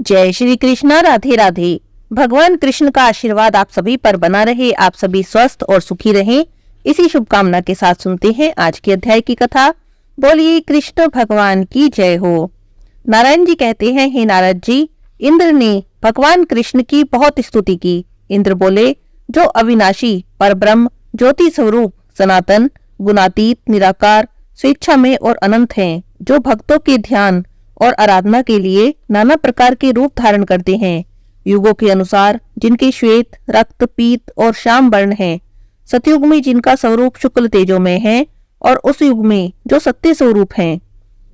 जय श्री कृष्णा। राधे राधे। भगवान कृष्ण का आशीर्वाद आप सभी पर बना रहे, आप सभी स्वस्थ और सुखी रहें, इसी शुभकामना के साथ सुनते हैं आज के अध्याय की कथा। बोलिए कृष्ण भगवान की जय हो। नारायण जी कहते हैं, हे नारद जी, इंद्र ने भगवान कृष्ण की बहुत स्तुति की। इंद्र बोले, जो अविनाशी परब्रह्म ज्योति स्वरूप सनातन गुणातीत निराकार स्वेच्छा में और अनंत हैं, जो भक्तों के ध्यान और आराधना के लिए नाना प्रकार के रूप धारण करते हैं, युगों के अनुसार जिनके श्वेत रक्त पीत और श्याम वर्ण है, सतयुग में जिनका स्वरूप शुक्ल तेजोमय है और उस युग में जो सत्य स्वरूप हैं,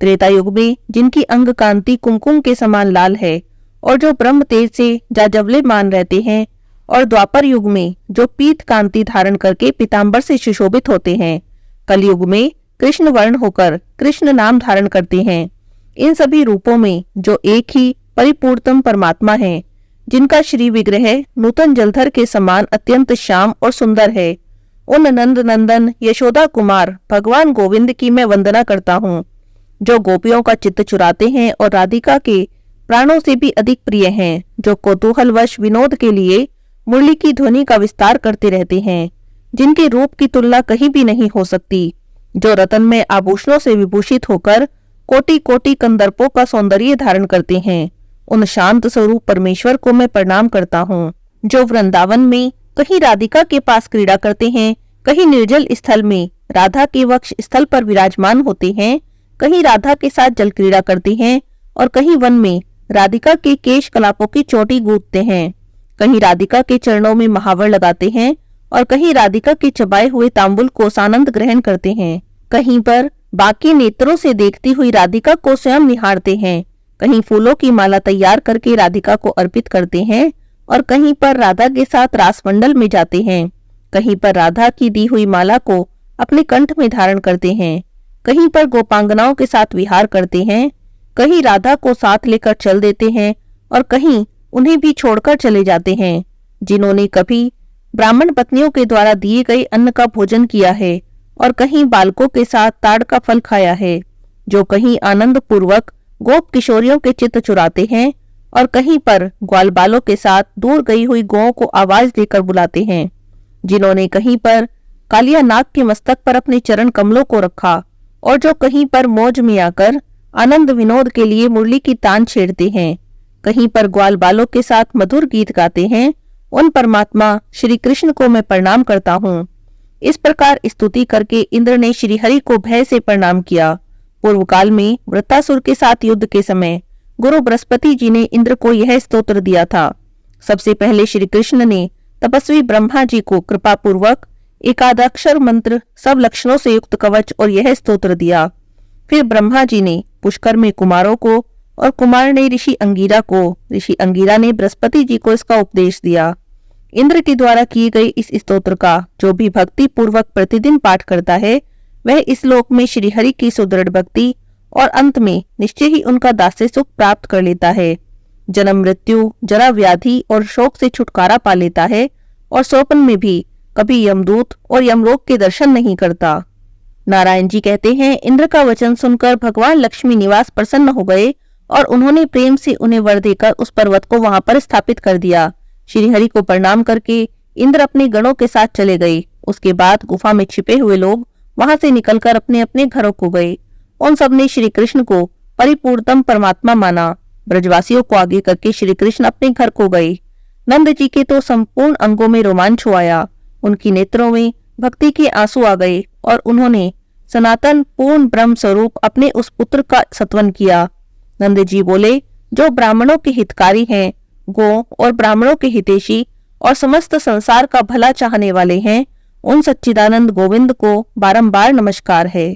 त्रेता युग में जिनकी अंग कांति कुमकुम के समान लाल है और जो ब्रह्म तेज से जाजवल्यमान रहते हैं, और द्वापर युग में जो पीत कांति धारण करके पीतांबर से सुशोभित होते हैं, कलयुग में कृष्ण वर्ण होकर कृष्ण नाम धारण करते हैं। इन सभी रूपों में जो एक ही परिपूर्णतम परमात्मा है, जिनका श्री विग्रह नूतन जलधर के समान अत्यंत श्याम और सुंदर है, उन नंद नंदन यशोदा कुमार भगवान गोविंद की मैं वंदना करता हूँ, जो गोपियों का चित्त चुराते हैं और राधिका के प्राणों से भी अधिक प्रिय हैं, जो कौतूहलवश विनोद के लिए मुरली की ध्वनि का विस्तार करते रहते हैं, जिनके रूप की तुलना कहीं भी नहीं हो सकती, जो रतन में आभूषणों से विभूषित होकर कोटि कोटि कंदर्पों का सौंदर्य धारण करते हैं, उन शांत स्वरूप परमेश्वर को मैं प्रणाम करता हूँ, जो वृंदावन में कहीं राधिका के पास क्रीड़ा करते हैं, कहीं निर्जल स्थल में राधा के वक्ष स्थल पर विराजमान होते हैं, कहीं राधा के साथ जल क्रीड़ा करते हैं और कहीं वन में राधिका के केश कलापों की चोटी गूंथते हैं, कहीं राधिका के चरणों में महावर लगाते हैं और कहीं राधिका के चबाए हुए तांबुल को सानंद ग्रहण करते हैं, कहीं पर बाकी नेत्रों से देखती हुई राधिका को स्वयं निहारते हैं, कहीं फूलों की माला तैयार करके राधिका को अर्पित करते हैं और कहीं पर राधा के साथ रासमंडल में जाते हैं, कहीं पर राधा की दी हुई माला को अपने कंठ में धारण करते हैं, कहीं पर गोपांगनाओं के साथ विहार करते हैं, कहीं राधा को साथ लेकर चल देते हैं और कहीं उन्हें भी छोड़कर चले जाते हैं, जिन्होंने कभी ब्राह्मण पत्नियों के द्वारा दिए गए अन्न का भोजन किया है और कहीं बालकों के साथ ताड़ का फल खाया है, जो कहीं आनंद पूर्वक गोप किशोरियों के चित्त चुराते हैं और कहीं पर ग्वाल बालों के साथ दूर गई हुई गौओं को आवाज देकर बुलाते हैं, जिन्होंने कहीं पर कालिया नाग के मस्तक पर अपने चरण कमलों को रखा और जो कहीं पर मौज में आकर आनंद विनोद के लिए मुरली की तान छेड़ते हैं, कहीं पर ग्वाल बालों के साथ मधुर गीत गाते हैं, उन परमात्मा श्री कृष्ण को मैं प्रणाम करता हूँ। इस प्रकार स्तुति करके इंद्र ने श्री हरि को भय से प्रणाम किया। पूर्व काल में वृत्तासुर के साथ युद्ध के समय गुरु बृहस्पति जी ने इंद्र को यह स्तोत्र दिया था। सबसे पहले श्री कृष्ण ने तपस्वी ब्रह्मा जी को कृपा पूर्वक एकादक्षर मंत्र सब लक्षणों से युक्त कवच और यह स्तोत्र दिया। फिर ब्रह्मा जी ने पुष्कर में कुमारों को और कुमार ने ऋषि अंगीरा को, ऋषि अंगीरा ने बृहस्पति जी को इसका उपदेश दिया। इंद्र के द्वारा किए गए इस स्तोत्र का जो भी भक्ति पूर्वक प्रतिदिन पाठ करता है, वह इस लोक में श्री हरि की सुदृढ़ भक्ति और अंत में निश्चय ही उनका दास्य सुख प्राप्त कर लेता है, जन्म मृत्यु जरा व्याधि और शोक से छुटकारा पा लेता है और स्वप्न में भी कभी यमदूत और यमलोक के दर्शन नहीं करता। नारायण जी कहते हैं, इंद्र का वचन सुनकर भगवान लक्ष्मी निवास प्रसन्न हो गए और उन्होंने प्रेम से उन्हें वर देकर उस पर्वत को वहां पर स्थापित कर दिया। श्री हरि को प्रणाम करके इंद्र अपने गणों के साथ चले गए। उसके बाद गुफा में छिपे हुए लोग वहां से निकलकर अपने अपने घरों को गए। उन सब ने श्री कृष्ण को परिपूर्णतम परमात्मा माना। ब्रजवासियों को आगे करके श्री कृष्ण अपने घर को गए। नंद जी के तो संपूर्ण अंगों में रोमांच हो आया, उनकी नेत्रों में भक्ति के आंसू आ गए और उन्होंने सनातन पूर्ण ब्रह्म स्वरूप अपने उस पुत्र का सत्वन किया। नंद जी बोले, जो ब्राह्मणों के हितकारी हैं, गो और ब्राह्मणों के हितैषी और समस्त संसार का भला चाहने वाले हैं, उन सच्चिदानंद गोविंद को बारंबार नमस्कार है।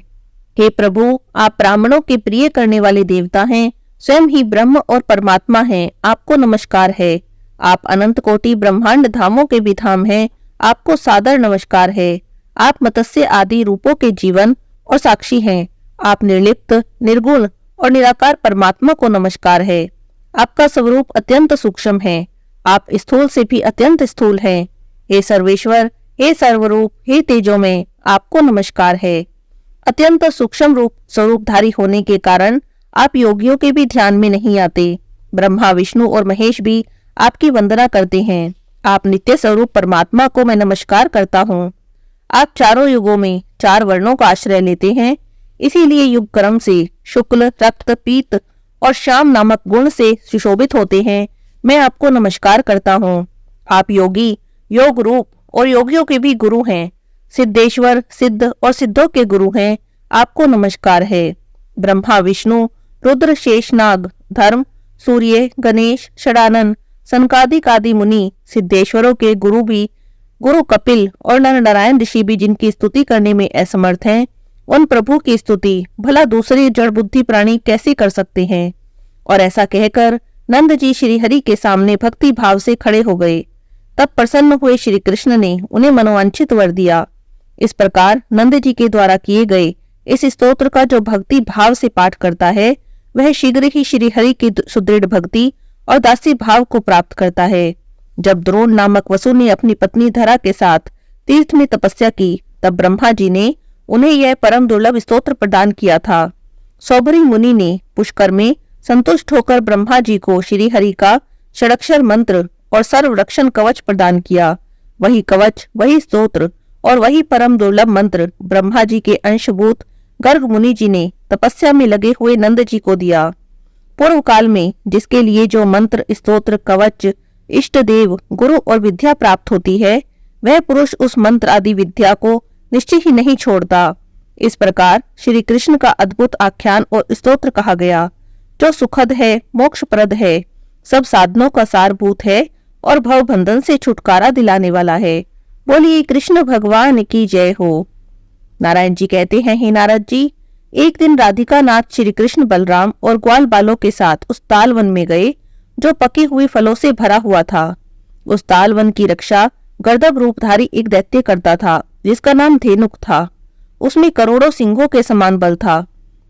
हे प्रभु, आप ब्राह्मणों के प्रिय करने वाले देवता हैं, स्वयं ही ब्रह्म और परमात्मा हैं, आपको नमस्कार है। आप अनंत कोटि ब्रह्मांड धामों के भी धाम हैं, आपको सादर नमस्कार है। आप मत्स्य आदि रूपों के जीवन और साक्षी हैं। आप निर्लिप्त निर्गुण और निराकार परमात्मा को नमस्कार है। आपका स्वरूप अत्यंत सूक्ष्म है, आप स्थूल से भी अत्यंत स्थूल हैं। हे सर्वेश्वर, हे सर्वरूप, हे तेजोमय, आपको नमस्कार है। अत्यंत सूक्ष्म रूप स्वरूपधारी होने के कारण आप योगियों के भी ध्यान में नहीं आते। ब्रह्मा, विष्णु और महेश भी आपकी वंदना करते हैं। आप नित्य स्वरूप परमात्मा को मैं नमस्कार करता हूँ। आप चारों युगों में 4 वर्णों का आश्रय लेते हैं, इसीलिए युग क्रम से शुक्ल, रक्त, पीत और श्याम नामक गुण से सुशोभित होते हैं। मैं आपको नमस्कार करता हूँ। आप योगी, योग रूप और योगियों के भी गुरु हैं। सिद्धेश्वर, सिद्ध और सिद्धों के गुरु हैं। आपको नमस्कार है। ब्रह्मा, विष्णु, रुद्र, शेषनाग, धर्म, सूर्य, गणेश, षडानन, सनकादिक आदि मुनि, सिद्धेश्वरों के गुरु भी, गुरु कपिल और नर नारायण ऋषि भी जिनकी स्तुति करने में असमर्थ हैं, उन प्रभु की स्तुति भला दूसरे जड़ बुद्धि प्राणी कैसे कर सकते हैं। और ऐसा कहकर नंद जी श्री हरि के सामने भक्ति भाव से खड़े हो गए। तब प्रसन्न हुए श्री कृष्ण ने उन्हें मनोवांछित वर दिया। इस प्रकार नंद जी के द्वारा किए गए इस स्तोत्र का जो भक्ति भाव से पाठ करता है, वह शीघ्र ही श्री हरि की सुदृढ़ भक्ति और दासी भाव को प्राप्त करता है। जब द्रोण नामक वसु ने अपनी पत्नी धरा के साथ तीर्थ में तपस्या की, तब ब्रह्मा जी ने उन्हें यह परम दुर्लभ स्तोत्र प्रदान किया था। सौभरी मुनि ने पुष्कर में संतुष्ट होकर ब्रह्मा जी को श्री हरि का षडक्षर मंत्र और सर्वरक्षण कवच प्रदान किया। वही कवच, वही स्तोत्र और वही परम दुर्लभ मंत्र ब्रह्मा जी के अंशभूत गर्ग मुनि जी ने तपस्या में लगे हुए नंद जी को दिया। पूर्व काल में जिसके लिए जो मंत्र, स्तोत्र, कवच, इष्ट देव, गुरु और विद्या प्राप्त होती है, वह पुरुष उस मंत्र आदि विद्या को निश्चय ही नहीं छोड़ता। इस प्रकार श्री कृष्ण का अद्भुत आख्यान और स्तोत्र कहा गया, जो सुखद है, मोक्षप्रद है, सब साधनों का सारभूत है और भवबंधन से छुटकारा दिलाने वाला है। बोलिए कृष्ण भगवान की जय हो। नारायण जी कहते हैं, हे नारद जी, एक दिन राधिका नाथ श्री कृष्ण, बलराम और ग्वाल बालों के साथ उस तालवन में गए जो पके हुए फलों से भरा हुआ था। उस तालवन की रक्षा गर्दभ रूपधारी एक दैत्य करता था, जिसका नाम धेनुक था। उसमें करोड़ों सिंहों के समान बल था।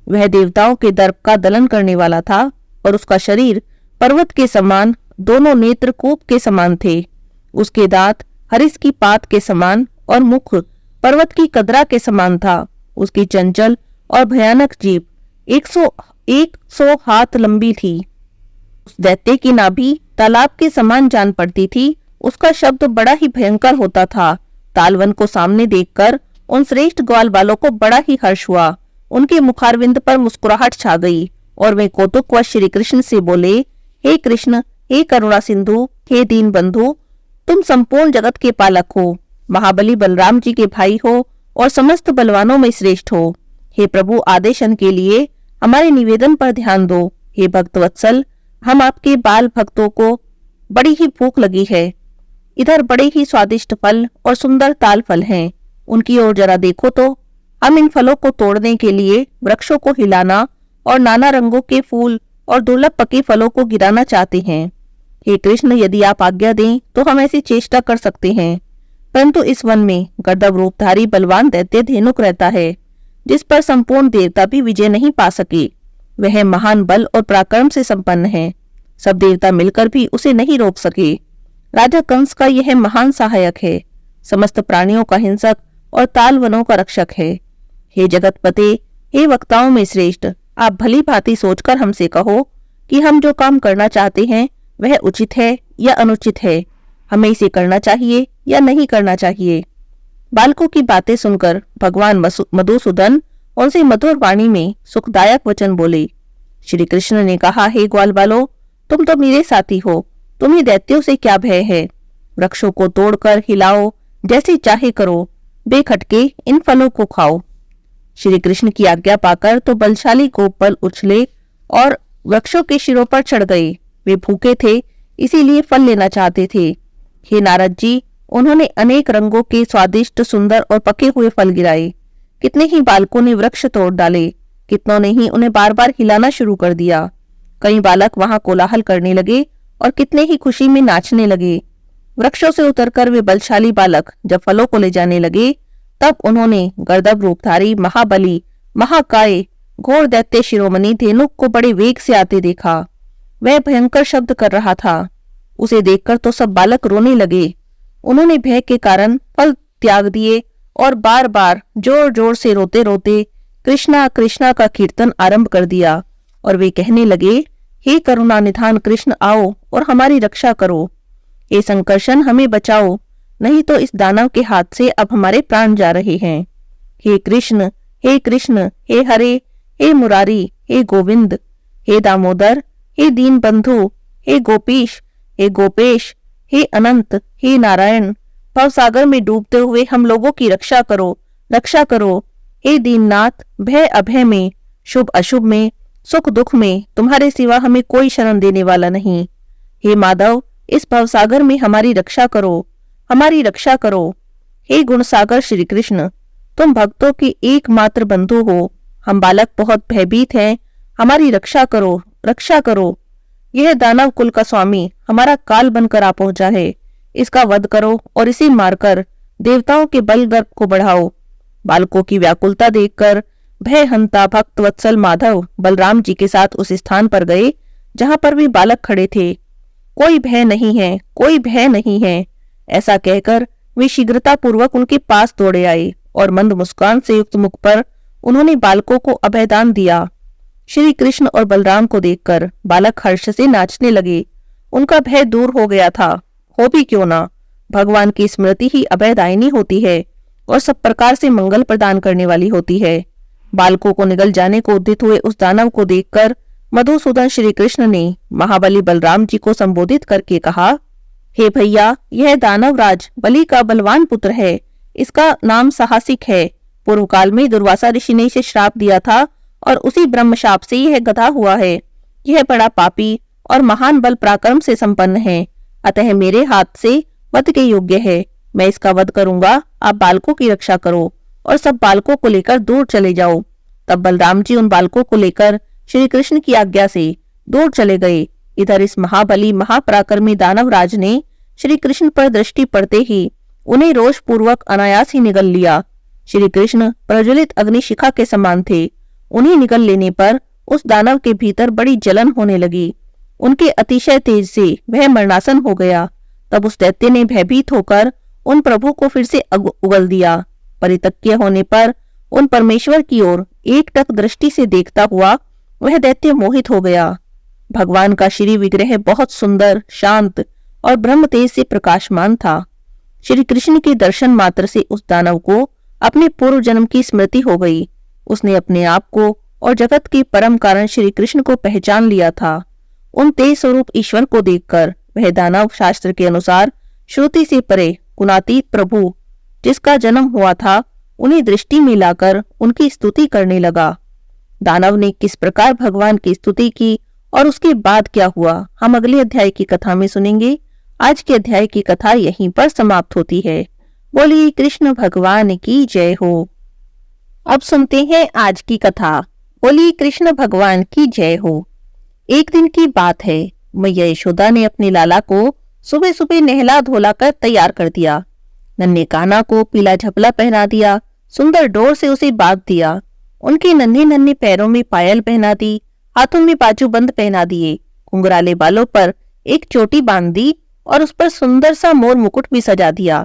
वह देवताओं के दर्प का दलन करने वाला था और उसका शरीर पर्वत के समान, दोनों नेत्र कूप के समान थे। उसके दांत हरिस की पात के समान और मुख पर्वत की कदरा के समान था। उसकी चंचल और भयानक जीभ 100 हाथ लंबी थी। उस दैत्य की नाभि तालाब के समान जान पड़ती थी। उसका शब्द बड़ा ही भयंकर होता था। तालवन को सामने देखकर उन श्रेष्ठ ग्वाल बालों को बड़ा ही हर्ष हुआ। उनके मुखारविंद पर मुस्कुराहट छा गई और वे कौतुकवश श्री कृष्ण से बोले, हे कृष्ण, हे करुणा सिंधु, हे दीन बंधु, तुम संपूर्ण जगत के पालक हो, महाबली बलराम जी के भाई हो और समस्त बलवानों में श्रेष्ठ हो। हे प्रभु, आदेशन के लिए हमारे निवेदन पर ध्यान दो। हे भक्त वत्सल, हम आपके बाल भक्तों को बड़ी ही भूख लगी है। इधर बड़े ही स्वादिष्ट फल और सुंदर ताल फल हैं, उनकी ओर जरा देखो तो। हम इन फलों को तोड़ने के लिए वृक्षों को हिलाना और नाना रंगों के फूल और दुर्लभ पके फलों को गिराना चाहते हैं। हे कृष्ण, यदि आप आज्ञा दें तो हम ऐसी चेष्टा कर सकते हैं, परंतु इस वन में गर्दभ रूपधारी बलवान दैत्य धेनुक रहता है, जिस पर संपूर्ण देवता भी विजय नहीं पा सके। वह महान बल और पराक्रम से संपन्न है। सब देवता मिलकर भी उसे नहीं रोक सके। राजा कंस का यह महान सहायक है, समस्त प्राणियों का हिंसक और तालवनों का रक्षक है। हे जगतपते, हे वक्ताओं में श्रेष्ठ, आप भली भांति सोचकर हमसे कहो कि हम जो काम करना चाहते हैं वह उचित है या अनुचित है, हमें इसे करना चाहिए या नहीं करना चाहिए। बालकों की बातें सुनकर भगवान मधुसूदन उनसे मधुर वाणी में सुखदायक वचन बोले। श्री कृष्ण ने कहा, हे ग्वाल बालो, तुम तो मेरे साथी हो, तुम्हें दैत्यों से क्या भय है। वृक्षों को तोड़कर हिलाओ, जैसे चाहे करो, बेखटके इन फलों को खाओ। श्री कृष्ण की आज्ञा पाकर तो बलशाली गोपाल उछले और वृक्षों के शिरों पर चढ़ गए। वे भूखे थे, इसीलिए फल लेना चाहते थे। हे नारद जी, उन्होंने अनेक रंगों के स्वादिष्ट, सुंदर और पके हुए फल गिराए। कितने ही बालकों ने वृक्ष तोड़ डाले, कितनों ने ही उन्हें बार बार हिलाना शुरू कर दिया। कई बालक वहां कोलाहल करने लगे और कितने ही खुशी में नाचने लगे। वृक्षों से उतरकर वे बलशाली बालक जब फलों को ले जाने लगे, तब उन्होंने गर्दभ रूपधारी महाबली महाकाय घोर दैत्य शिरोमणि धेनुक को बड़े वेग से आते देखा। वह भयंकर शब्द कर रहा था। उसे देखकर तो सब बालक रोने लगे। उन्होंने भय के कारण फल त्याग दिए और बार बार जोर जोर से रोते रोते कृष्णा कृष्णा का कीर्तन आरंभ कर दिया और वे कहने लगे, हे करुणा निधान कृष्ण आओ और हमारी रक्षा करो। हे संकर्षण हमें बचाओ, नहीं तो इस दानव के हाथ से अब हमारे प्राण जा रहे हैं। हे कृष्ण, हे कृष्ण, हे हरे, हे मुरारी, हे गोविंद, हे दामोदर, हे दीन बंधु, हे गोपीश, हे गोपेश, हे अनंत, हे नारायण, भवसागर में डूबते हुए हम लोगों की रक्षा करो, रक्षा करो। हे दीननाथ, भय अभय में, शुभ अशुभ में, सुख दुख में तुम्हारे सिवा हमें कोई शरण देने वाला नहीं। हे माधव, इस भवसागर में हमारी रक्षा करो, हमारी रक्षा करो। हे गुणसागर श्री कृष्ण, तुम भक्तों के एकमात्र बंधु हो। हम बालक बहुत भयभीत हैं, हमारी रक्षा करो, रक्षा करो। यह दानव कुल का स्वामी हमारा काल बनकर आ पहुंचा है, इसका वध करो और इसे मारकर देवताओं के बल गर्भ को बढ़ाओ। बालकों की व्याकुलता देखकर भयहंता भक्त वत्सल माधव बलराम जी के साथ उस स्थान पर गए जहां पर वे बालक खड़े थे। कोई भय नहीं है, कोई भय नहीं है, ऐसा कहकर वे शीघ्रता पूर्वक उनके पास दौड़े आए और मंद मुस्कान से युक्त मुख पर उन्होंने बालकों को अभयदान दिया। श्री कृष्ण और बलराम को देखकर बालक हर्ष से नाचने लगे। उनका भय दूर हो गया था। हो भी क्यों ना, भगवान की स्मृति ही अभयदायिनी होती है और सब प्रकार से मंगल प्रदान करने वाली होती है। बालकों को निगल जाने को उद्यत हुए उस दानव को देखकर मधुसूदन श्री कृष्ण ने महाबली बलराम जी को संबोधित करके कहा, हे भैया, यह दानव राज बलि का बलवान पुत्र है। इसका नाम साहसिक है। पूर्व काल में दुर्वासा ऋषि ने इसे श्राप दिया था और उसी ब्रह्म शाप से यह गधा हुआ है। यह बड़ा पापी और महान बल पराक्रम से संपन्न है, अतः मेरे हाथ से वध के योग्य है। मैं इसका वध करूंगा, आप बालकों की रक्षा करो और सब बालकों को लेकर दूर चले जाओ। तब बलराम जी उन बालकों को लेकर श्री कृष्ण की आज्ञा से दूर चले गए। इधर इस महाबली महापराक्रमी दानव राज ने श्री कृष्ण पर दृष्टि पड़ते ही उन्हें रोष पूर्वक अनायास ही निगल लिया। श्री कृष्ण प्रज्वलित अग्निशिखा के समान थे। उन्हें निगल लेने पर उस दानव के भीतर बड़ी जलन होने लगी। उनके अतिशय तेज से वह मरणासन हो गया। तब उस दैत्य ने भयभीत होकर उन प्रभु को फिर से उगल दिया। परितक्य होने पर उन परमेश्वर की ओर एकटक दृष्टि से देखता हुआ वह दैत्य मोहित हो गया। भगवान का श्री विग्रह बहुत सुंदर, शांत और ब्रह्म तेज से प्रकाशमान था। श्री कृष्ण के दर्शन मात्र से उस दानव को अपने पूर्व जन्म की स्मृति हो गई। उसने अपने आप को और जगत के परम कारण श्री कृष्ण को पहचान लिया था। उन तेज स्वरूप ईश्वर को देखकर वह दानव शास्त्र के अनुसार श्रुति से परे गुणातीत प्रभु जिसका जन्म हुआ था उन्हें दृष्टि में लाकर उनकी स्तुति करने लगा। दानव ने किस प्रकार भगवान की स्तुति की और उसके बाद क्या हुआ, हम अगले अध्याय की कथा में सुनेंगे। आज के अध्याय की कथा यहीं पर समाप्त होती है। बोलिए कृष्ण भगवान की जय हो। अब सुनते हैं आज की कथा। बोलिए कृष्ण भगवान की जय हो। एक दिन की बात है, मैया यशोदा ने अपने लाला को सुबह सुबह नहला धोला कर तैयार कर दिया। नन्हे कान्हा को पीला झपला पहना दिया, सुंदर डोर से उसे बांध दिया। उनके नन्हे नन्हे पैरों में पायल पहना दी, हाथों में बाजूबंद पहना दिए, घुंघराले बालों पर एक चोटी बांध दी और उस पर सुंदर सा मोर मुकुट भी सजा दिया।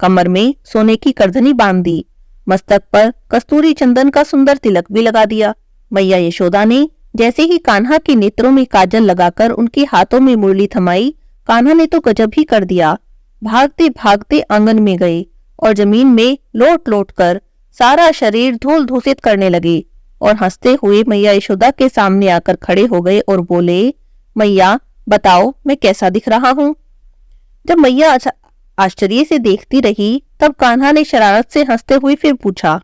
कमर में सोने की करधनी बांध दी, मस्तक पर कस्तूरी चंदन का सुंदर तिलक भी लगा दिया। मैया यशोदा ने जैसे ही कान्हा के नेत्रों में काजल लगाकर उनके हाथों में मुरली थमाई, कान्हा ने तो गजब ही कर दिया। भागते भागते आंगन में गए और जमीन में लोट लोट कर सारा शरीर धूल धूसित करने लगे और हंसते हुए मैया यशोदा के सामने आकर खड़े हो गए और बोले, मैया बताओ मैं कैसा दिख रहा हूँ। जब मैया आश्चर्य से देखती रही तब कान्हा ने शरारत से हंसते हुए फिर पूछा,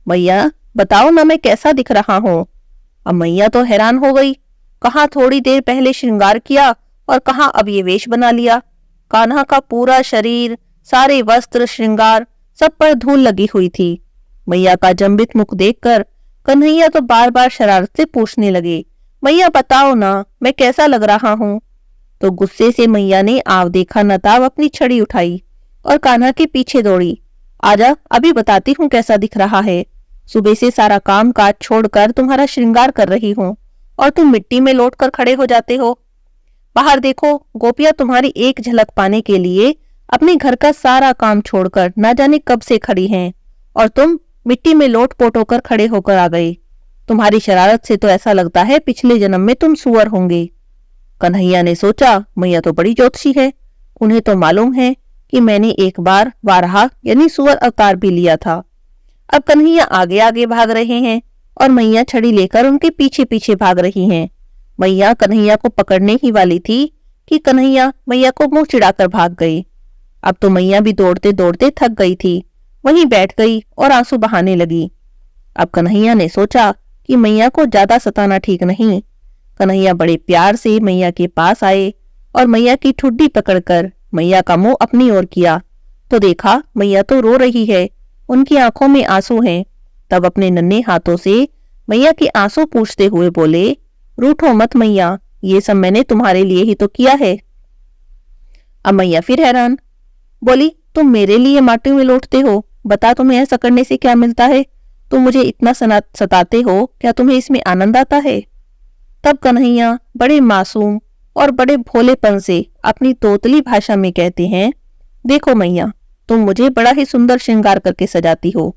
मैया बताओ ना मैं कैसा दिख रहा हूँ। अब मैया तो हैरान हो गई, कहाँ थोड़ी देर पहले श्रृंगार किया और कहाँ अब ये वेश बना लिया। कान्हा का पूरा शरीर, सारे वस्त्र, श्रृंगार सब पर धूल लगी हुई थी। मैया का जंबित मुख देखकर कन्हैया तो बार बार शरारत से पूछने लगे, मैया बताओ ना मैं कैसा लग रहा हूँ। तो गुस्से से मैया ने आव देखा न ताव अपनी छड़ी उठाई और कान्हा के पीछे दौड़ी। आजा अभी बताती हूँ कैसा दिख रहा है। सुबह से सारा काम काज छोड़कर तुम्हारा श्रृंगार कर रही हूँ और तुम मिट्टी में लौट कर खड़े हो जाते हो। बाहर देखो, गोपियां तुम्हारी एक झलक पाने के लिए अपने घर का सारा काम छोड़कर न जाने कब से खड़ी हैं और तुम मिट्टी में लोट पोट होकर खड़े होकर आ गए। तुम्हारी शरारत से तो ऐसा लगता है पिछले जन्म में तुम सुअर होंगे। कन्हैया ने सोचा, मैया तो बड़ी ज्योतिषी है, उन्हें तो मालूम है कि मैंने एक बार वाराह यानी सुअर अवतार भी लिया था। अब कन्हैया आगे आगे भाग रहे हैं और मैया छड़ी लेकर उनके पीछे पीछे भाग रही हैं। मैया कन्हैया को पकड़ने ही वाली थी कि कन्हैया मैया को मुंह चिढ़ाकर भाग गई। अब तो मैया भी दौड़ते दौड़ते थक गई थी, वहीं बैठ गई और आंसू बहाने लगी। अब कन्हैया ने सोचा कि मैया को ज्यादा सताना ठीक नहीं। कन्हैया बड़े प्यार से मैया के पास आए और मैया की ठुड्डी पकड़कर मैया का मुंह अपनी ओर किया तो देखा मैया तो रो रही है, उनकी आंखों में आंसू हैं। तब अपने नन्हे हाथों से मैया के आंसू पूछते हुए बोले, रूठो मत मैया, ये सब मैंने तुम्हारे लिए ही तो किया है। अब मैया फिर हैरान बोली, तुम मेरे लिए माटी में लौटते हो, बता तुम्हें ऐसा करने से क्या मिलता है? तुम मुझे इतना सताते हो, क्या तुम्हें इसमें आनंद आता है? तब कन्हैया बड़े मासूम और बड़े भोलेपन से अपनी तोतली भाषा में कहते हैं, देखो मैया, तुम मुझे बड़ा ही सुंदर श्रृंगार करके सजाती हो,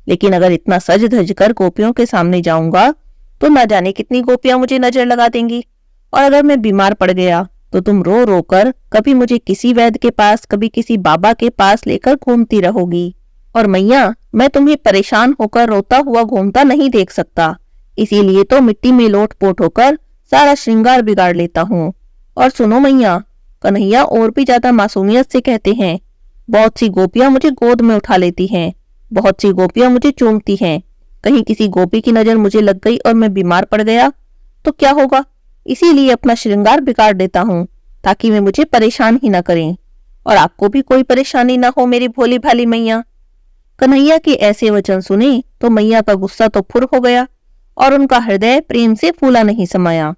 लेकिन अगर इतना सज धज कर गोपियों के सामने जाऊंगा तो ना जाने कितनी गोपियां मुझे नजर लगा देंगी, और अगर मैं बीमार पड़ गया तो तुम रो रो कर कभी मुझे किसी वैद्य के पास, कभी किसी बाबा के पास लेकर घूमती रहोगी। और मैया, मैं तुम्हें परेशान होकर रोता हुआ घूमता नहीं देख सकता, इसीलिए तो मिट्टी में लोट-पोट होकर सारा श्रृंगार बिगाड़ लेता हूँ। और सुनो मैया, कन्हैया और भी ज्यादा मासूमियत से कहते हैं, बहुत सी गोपियां मुझे गोद में उठा लेती हैं, बहुत सी गोपियां मुझे चूमती हैं, कहीं किसी गोपी की नजर मुझे लग गई और मैं बीमार पड़ गया तो क्या होगा? इसीलिए अपना श्रृंगार बिगाड़ देता हूँ ताकि वे मुझे परेशान ही ना करें और आपको भी कोई परेशानी ना हो मेरी भोली भाली मैया। कन्हैया के ऐसे वचन सुने तो मैया का गुस्सा तो फुर हो गया और उनका हृदय प्रेम से फूला नहीं समाया।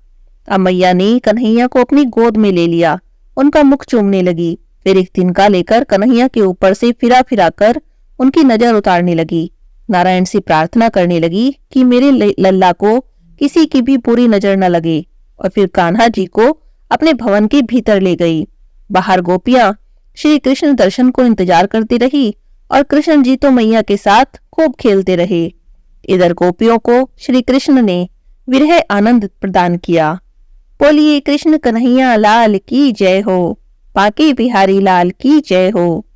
अब मैया ने कन्हैया को अपनी गोद में ले लिया, उनका मुख चूमने लगी, फिर एक तिनका लेकर कन्हैया के ऊपर से फिरा फिरा कर उनकी नजर उतारने लगी। नारायण से प्रार्थना करने लगी कि मेरे लल्ला को किसी की भी बुरी नजर न लगे, और फिर कान्हा जी को अपने भवन के भीतर ले गई। बाहर गोपियां श्री कृष्ण दर्शन को इंतजार करती रही और कृष्ण जी तो मैया के साथ खूब खेलते रहे। इधर गोपियों को श्री कृष्ण ने विरह आनंद प्रदान किया। बोलिए कृष्ण कन्हैया लाल की जय हो, बांके बिहारी लाल की जय हो।